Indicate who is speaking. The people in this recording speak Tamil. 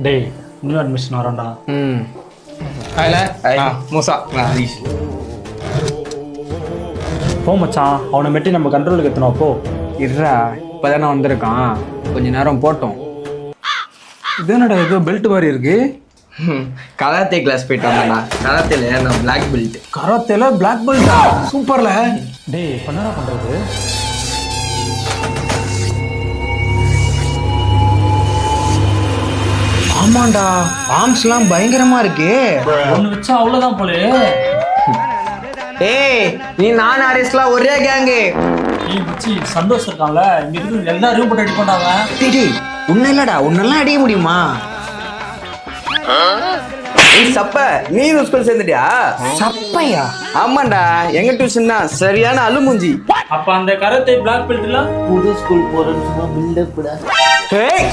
Speaker 1: டேய் நியூ அட்மிஷன் வரான்டா.
Speaker 2: மூசா
Speaker 1: போ மச்சான், அவனை மெட்டி நம்ம கண்ட்ரோலுக்கு எத்தணும். போ
Speaker 2: இருடா, இப்பதானே வந்திருக்கான், கொஞ்ச நேரம் போட்டோம். இது என்னடா ஏதோ பெல்ட் மாதிரி இருக்கு?
Speaker 3: கராத்தே கிளாஸ் போயிட்டு வந்தேண்ணா. கராத்தேல நான் பிளாக் பெல்ட்.
Speaker 2: கராத்தேல பிளாக் பெல்ட்டா? சூப்பர்ல.
Speaker 1: டேய் இப்போ என்னடா பண்றது?
Speaker 2: ஆமாண்டா, ஆர்ம்ஸ்லாம் பயங்கரமா இருக்கு.
Speaker 1: ஒன்று வச்சா அவ்வளோதான் போலே.
Speaker 3: ஏய், நீ நான் ஹாரிஸ்லாம் ஒரே கேங்கு.
Speaker 1: நீ மச்சி சந்தோஷம் இருக்கான்ல, இங்க இருக்கு எல்லாரும் போட்டு அடி பண்ணாங்க.
Speaker 2: டேய் உன்ன இல்லடா, உன்னெல்லாம் அடிக்க முடியுமா?
Speaker 3: ஏய் சப்ப, நீ ஸ்கூல் சேர்ந்துட்டியா?
Speaker 2: சப்பையா?
Speaker 3: ஆமாண்டா, எங்க டியூஷன் தான் சரியான அலுமூஞ்சி.
Speaker 1: அப்ப அந்த கராத்தே பிளாக் பெல்ட்ல
Speaker 3: புது ஸ்கூல் போறேன்னு சும்மா பில்டப் கூட. ஏய்